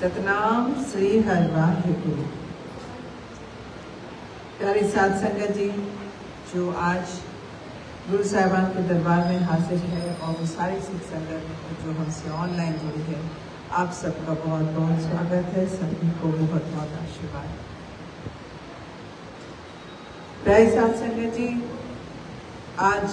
सतनाम श्री हरि वाहिगुरु। प्यारी साध संगत जी, जो आज गुरु साहिबान के दरबार में हाजिर है और वो सारी सिख संगत जो हमसे ऑनलाइन जुड़ी है, आप सबका बहुत बहुत स्वागत है। सभी को बहुत बहुत आशीर्वाद। प्यारी साध संगत जी, आज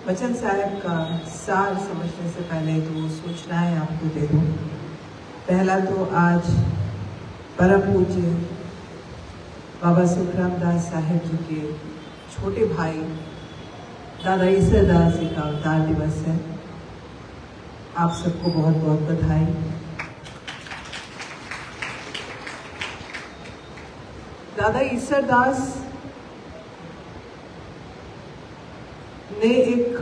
वचन साहब का सार समझने से पहले दो सूचनाएं आपको दे दूं। पहला तो आज परम पूज्य बाबा सुखराम दास साहेब जी के छोटे भाई दादा ईसर दास जी का अवतार दिवस है। आप सबको बहुत बहुत बधाई। दादा ईसर दास ने एक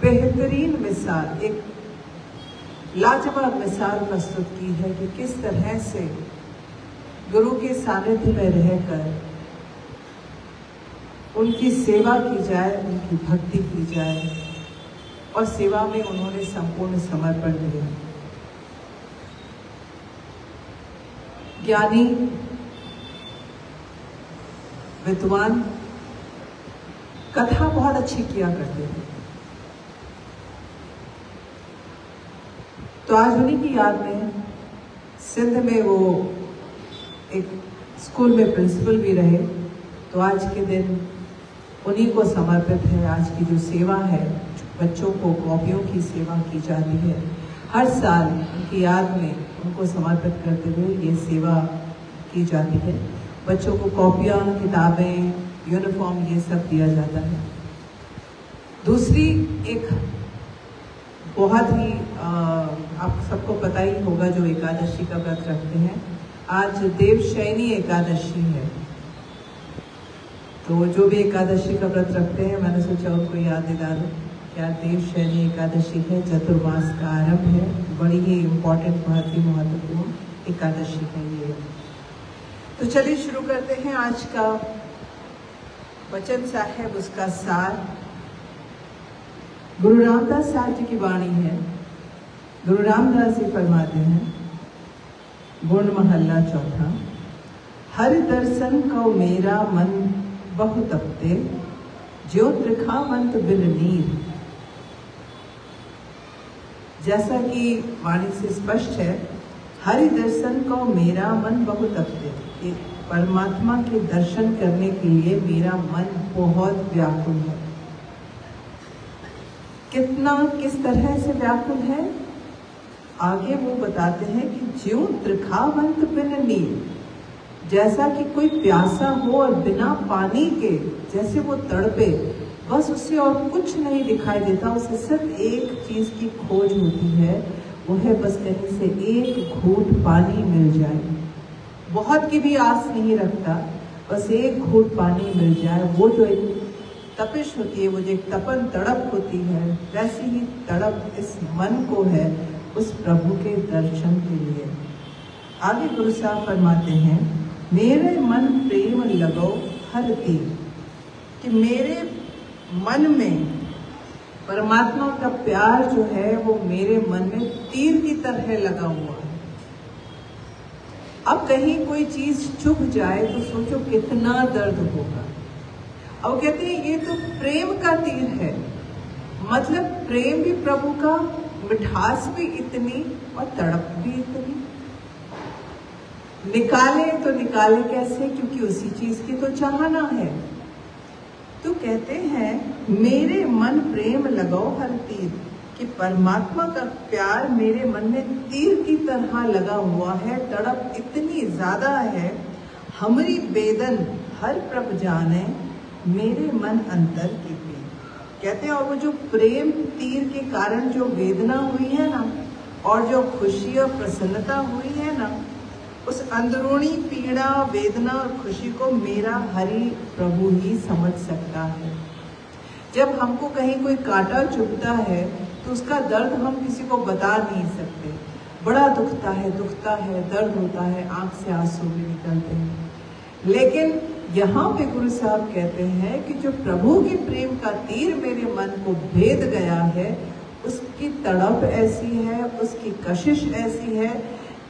बेहतरीन मिसाल, एक लाजवाब मिसाल प्रस्तुत की है कि किस तरह से गुरु के सानिध्य में रहकर उनकी सेवा की जाए, उनकी भक्ति की जाए और सेवा में उन्होंने संपूर्ण समर्पण दिया। ज्ञानी, विद्वान कथा बहुत अच्छी किया करते थे। तो आज उन्हीं की याद में सिंध में वो एक स्कूल में प्रिंसिपल भी रहे। तो आज के दिन उन्हीं को समर्पित है। आज की जो सेवा है, बच्चों को कॉपियों की सेवा की जाती है। हर साल उनकी याद में उनको समर्पित करते हुए ये सेवा की जाती है। बच्चों को कॉपियाँ, किताबें, यूनिफॉर्म ये सब दिया जाता है। दूसरी एक बहुत ही आप सबको पता ही होगा, जो एकादशी का व्रत रखते हैं। आज देवशयनी एकादशी है। तो जो भी एकादशी का व्रत रखते हैं, मैंने सोचा उनको याद दिला दूं। क्या देवशयनी एकादशी है, चतुर्मास का आरंभ है। बड़ी ही इम्पोर्टेंट, बहुत ही महत्वपूर्ण एकादशी है ये। तो चलिए शुरू करते हैं आज का वचन साहेब, उसका सार। गुरु रामदास साहब जी की वाणी है। गुरु रामदास जी फरमाते हैं, गुण महला चौथा, हर दर्शन को मेरा मन बहु तपते, ज्यो त्रिखावंत बिन नीर। जैसा कि वाणी से स्पष्ट है, हरि दर्शन को मेरा मन बहु तपते, परमात्मा के दर्शन करने के लिए मेरा मन बहुत व्याकुल है। कितना, किस तरह से व्याकुल है, आगे वो बताते हैं कि ज्यों त्रिखावंत बिन नीर, जैसा कि कोई प्यासा हो और बिना पानी के जैसे वो तड़पे, बस उससे और कुछ नहीं दिखाई देता। उसे सिर्फ एक चीज की खोज होती है, वो है बस कहीं से एक घूंट पानी मिल जाए। बहुत की भी आस नहीं रखता, बस एक घूंट पानी मिल जाए। वो जो एक तपिश होती है, वो जो एक तपन तड़प होती है, वैसी ही तड़प इस मन को है उस प्रभु के दर्शन के लिए। आगे गुरु साहब फरमाते हैं, मेरे मन प्रेम लगो हर तीर, कि मेरे मन में परमात्मा का प्यार जो है वो मेरे मन में तीर की तरह लगा हुआ है। अब कहीं कोई चीज चुभ जाए तो सोचो कितना दर्द होगा। अब कहते हैं ये तो प्रेम का तीर है, मतलब प्रेम भी प्रभु का, मिठास भी इतनी और तड़प भी इतनी। निकाले तो निकाले कैसे, क्योंकि उसी चीज की तो चाहना है। तो कहते हैं, मेरे मन प्रेम लगाओ हर तीर, कि परमात्मा का प्यार मेरे मन में तीर की तरह लगा हुआ है। तड़प इतनी ज्यादा है, हमारी बेदन हर प्रभ जाने, मेरे मन अंतर की पीर। कहते हैं, और वो जो प्रेम तीर के कारण जो वेदना हुई है ना, और जो खुशी और प्रसन्नता हुई है ना, उस अंदरूनी पीड़ा, वेदना और खुशी को मेरा हरि प्रभु ही समझ सकता है। जब हमको कहीं कोई कांटा चुभता है तो उसका दर्द हम किसी को बता नहीं सकते। बड़ा दुखता है, दर्द होता है, आंख से आंसू भी निकलते हैं। लेकिन यहाँ पे गुरु साहब कहते हैं कि जो प्रभु के प्रेम का तीर मेरे मन को भेद गया है, उसकी तड़प ऐसी है, उसकी कशिश ऐसी है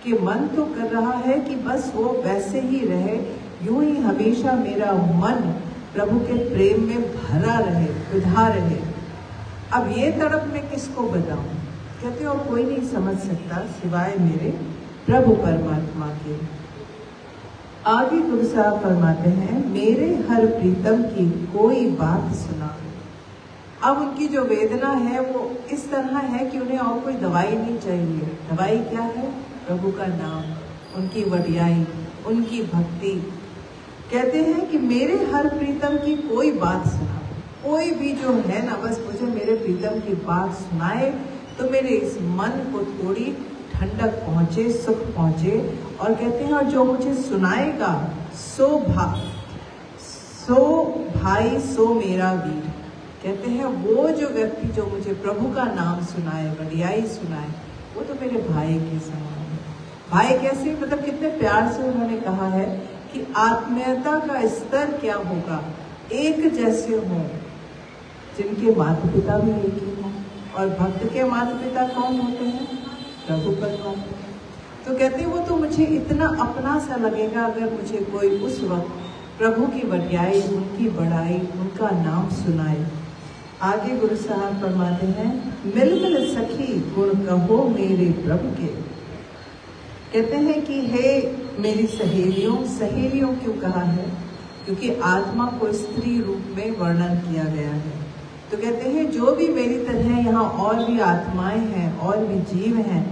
कि मन तो कर रहा है कि बस वो वैसे ही रहे, यूं ही हमेशा मेरा मन प्रभु के प्रेम में भरा रहे, विधा रहे। अब ये तड़प मैं किसको बताऊं? कहते और कोई नहीं समझ सकता सिवाय मेरे प्रभु परमात्मा के। आगे गुरु साहब फरमाते हैं, मेरे हर प्रीतम की कोई बात सुना। अब उनकी जो वेदना है वो इस तरह है कि उन्हें और कोई दवाई नहीं चाहिए। दवाई क्या है? प्रभु का नाम, उनकी वडियाई, उनकी भक्ति। कहते हैं कि मेरे हर प्रीतम की कोई बात सुना। कोई भी जो है ना, बस मुझे मेरे प्रीतम की बात सुनाए तो मेरे इस मन को थोड़ी ठंडक पहुंचे, सुख पहुंचे। और कहते हैं और जो मुझे सुनाएगा सो भाई सो मेरा वीर। कहते हैं वो जो व्यक्ति जो मुझे प्रभु का नाम सुनाए, वडियाई सुनाए, वो तो मेरे भाई के समान है। भाई कैसे? मतलब कितने प्यार से उन्होंने कहा है कि आत्मीयता का स्तर क्या होगा, एक जैसे हों, जिनके माता पिता भी एक ही हों। और भक्त के माता पिता कौन होते हैं? प्रभु परमात्मा। तो कहते हैं वो तो मुझे इतना अपना सा लगेगा अगर मुझे कोई उस वक्त प्रभु की वडियाई, उनकी बड़ाई, उनका नाम सुनाए। आगे गुरु साहब फरमाते हैं, मिल मिल सखी गुण कहो मेरे प्रभु के। कहते हैं कि हे मेरी सहेलियों, सहेलियों क्यों कहा है? क्योंकि आत्मा को स्त्री रूप में वर्णन किया गया है। तो कहते हैं जो भी मेरी तरह यहाँ और भी आत्माएं हैं, और भी जीव हैं,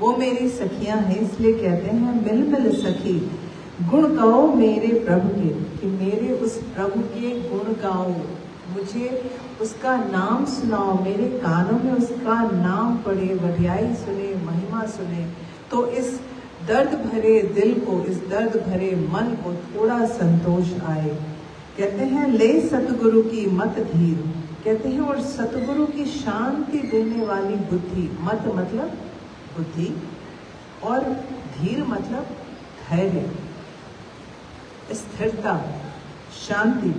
वो मेरी सखियां हैं। इसलिए कहते हैं मिल मिल सखी गुण गाओ मेरे प्रभु के, कि मेरे उस प्रभु के गुण गाओ, मुझे उसका नाम सुनाओ, मेरे कानों में उसका नाम पड़े, वडियाई सुने, महिमा सुने, तो इस दर्द भरे दिल को, इस दर्द भरे मन को थोड़ा संतोष आए। कहते हैं ले सतगुरु की मत धीर। कहते हैं और सतगुरु की शांति देने वाली बुद्धि, मत मतलब बुद्धि, और धीर मतलब धैर्य, स्थिरता, शांति।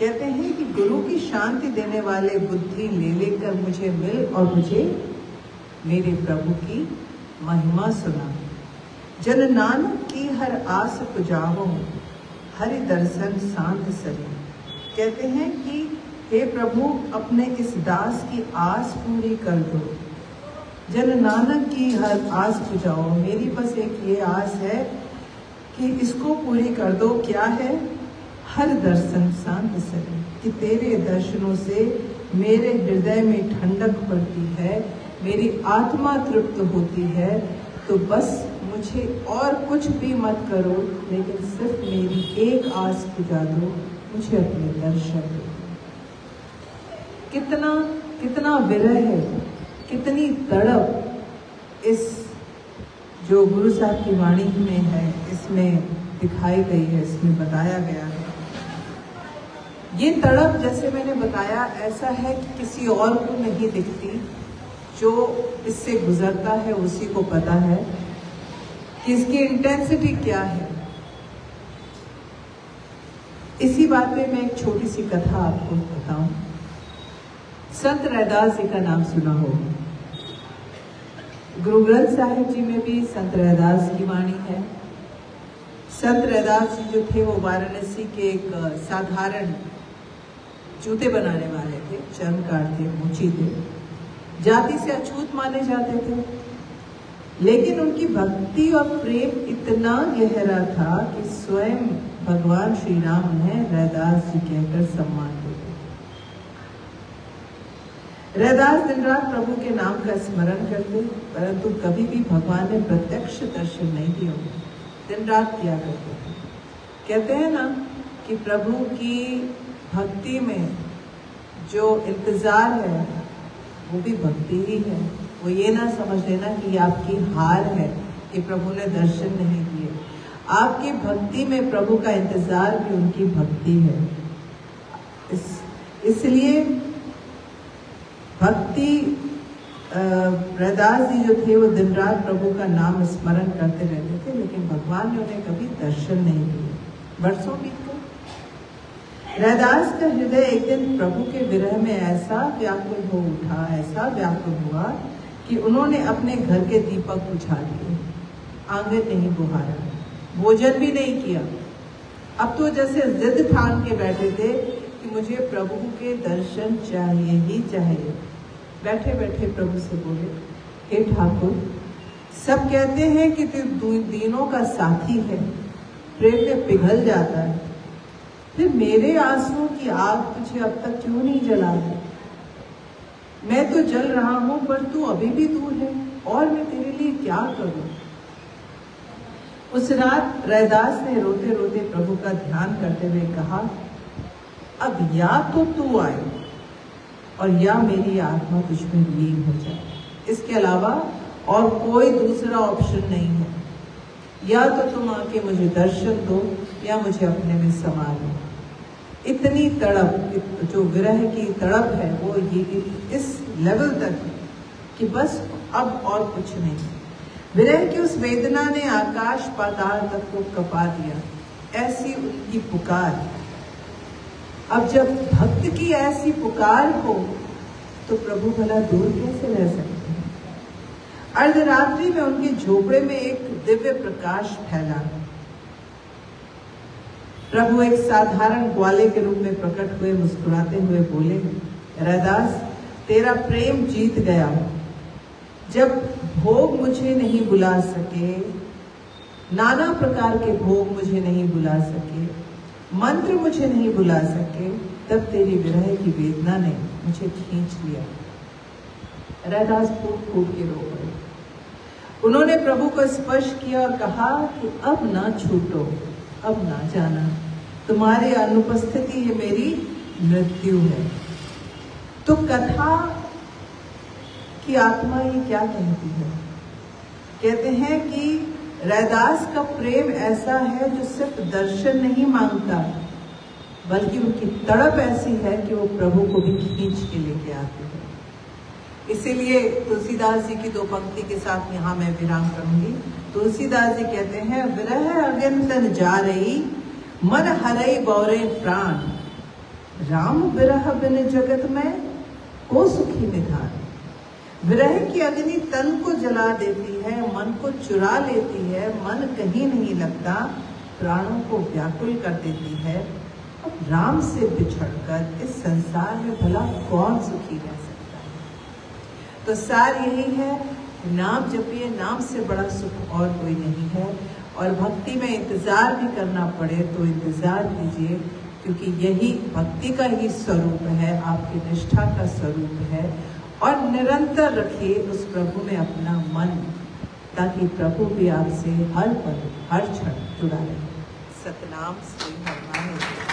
कहते हैं कि गुरु की शांति देने वाले बुद्धि ले लेकर मुझे मिल और मुझे मेरे प्रभु की महिमा सुना। जन नानक की हर आस पुजाओ, हरि दर्शन शांत सरे। कहते हैं कि हे प्रभु अपने इस दास की आस पूरी कर दो। जन नानक की हर आस पुजाओ, मेरी बस एक ये आस है कि इसको पूरी कर दो। क्या है? हर दर्शन शांत सरे, कि तेरे दर्शनों से मेरे हृदय में ठंडक पड़ती है, मेरी आत्मा तृप्त होती है। तो बस मुझे और कुछ भी मत करो, लेकिन सिर्फ मेरी एक आस पुजा दो, मुझे अपने दर्शन दो। कितना कितना विरह है, कितनी तड़प इस जो गुरु साहब की वाणी में है, इसमें दिखाई गई है, इसमें बताया गया है। ये तड़प जैसे मैंने बताया ऐसा है कि किसी और को नहीं दिखती, जो इससे गुजरता है उसी को पता है कि इसकी इंटेंसिटी क्या है। इसी बात पे मैं एक छोटी सी कथा आपको बताऊं। संत रैदास जी का नाम सुना हो। गुरु ग्रंथ साहिब जी में भी संत रैदास की वाणी है। संत रैदास जी जो थे वो वाराणसी के एक साधारण जूते बनाने वाले थे, चर्मकार थे, मुची थे, जाति से अछूत माने जाते थे। लेकिन उनकी भक्ति और प्रेम इतना गहरा था कि स्वयं भगवान श्री राम उन्हें रैदास जी कहकर सम्मान देते। रैदास दिन रात प्रभु के नाम का स्मरण करते, परंतु कभी भी भगवान ने प्रत्यक्ष दर्शन नहीं दिया, दिन रात किया करते थे। कहते हैं ना कि प्रभु की भक्ति में जो इंतजार है वो भी भक्ति ही है। वो ये ना समझ लेना कि आपकी हार है कि प्रभु ने दर्शन नहीं दिए। आपकी भक्ति में प्रभु का इंतजार भी उनकी भक्ति है। इसलिए भक्ति रैदास जी जो थे वो दिन रात प्रभु का नाम स्मरण करते रहते थे, लेकिन भगवान ने उन्हें कभी दर्शन नहीं दिए। वर्षों बीत गए। रैदास का हृदय एक दिन प्रभु के विरह में ऐसा व्याकुल हो उठा, ऐसा व्याकुल हुआ कि उन्होंने अपने घर के दीपक बुझा दिए, आंगन नहीं बुहारा, भोजन भी नहीं किया। अब तो जैसे जिद ठान के बैठे थे कि मुझे प्रभु के दर्शन चाहिए ही चाहिए। बैठे बैठे प्रभु से बोले, हे ठाकुर, सब कहते हैं कि तू दीनों का साथी है, प्रेम में पिघल जाता है, फिर मेरे आंसुओं की आग तुझे अब तक क्यों नहीं जला दी? मैं तो जल रहा हूं पर तू अभी भी दूर है, और मैं तेरे लिए क्या करूं? उस रात रैदास ने रोते रोते प्रभु का ध्यान करते हुए कहा, अब या तो तू आए और या मेरी आत्मा तुझ में लीन हो जाए, इसके अलावा और कोई दूसरा ऑप्शन नहीं है। या तो तुम आके मुझे दर्शन दो या मुझे अपने में समा लो। इतनी तड़प, जो विरह की तड़प है वो ये इस लेवल तक है कि बस अब और कुछ नहीं। विरह की उस वेदना ने आकाश पाताल तक को कपा दिया, ऐसी उनकी पुकार। अब जब भक्त की ऐसी पुकार हो तो प्रभु भला दूर कैसे रह सकते हैं? अर्धरात्रि में उनके झोपड़े में एक दिव्य प्रकाश फैला। प्रभु एक साधारण ग्वाले के रूप में प्रकट हुए, मुस्कुराते हुए बोले, रैदास, तेरा प्रेम जीत गया। जब भोग मुझे नहीं बुला सके, नाना प्रकार के भोग मुझे नहीं बुला सके, मंत्र मुझे नहीं बुला सके, तब तेरी विरह की वेदना ने मुझे खींच लिया। रैदास फूट फूट के रो पड़े। उन्होंने प्रभु को स्पर्श किया और कहा कि अब ना छूटो, अब ना जाना, तुम्हारी अनुपस्थिति ये मेरी मृत्यु है। तो कथा की आत्मा ये क्या कहती है? कहते हैं कि रैदास का प्रेम ऐसा है जो सिर्फ दर्शन नहीं मांगता, बल्कि उनकी तड़प ऐसी है कि वो प्रभु को भी खींच के लेके आते हैं। इसीलिए तुलसीदास जी की दो पंक्ति के साथ यहाँ मैं विराम करूंगी। तुलसीदास जी कहते हैं, विरह अगन तन जा रही, मन हरई बौरे प्राण, राम विरह बिन जगत में को सुखी निधान। विरह की अग्नि तन को जला देती है, मन को चुरा लेती है, मन कहीं नहीं लगता, प्राणों को व्याकुल कर देती है। अब राम से बिछड़कर इस संसार में भला कौन सुखी रह सकता है? तो सार यही है, नाम जपिए, नाम से बड़ा सुख और कोई नहीं है। और भक्ति में इंतजार भी करना पड़े तो इंतजार कीजिए, क्योंकि यही भक्ति का ही स्वरूप है, आपकी निष्ठा का स्वरूप है। और निरंतर रखिए उस प्रभु में अपना मन, ताकि प्रभु भी आपसे हर पल हर क्षण जुड़ा रहे। सतनाम श्री हनुमान।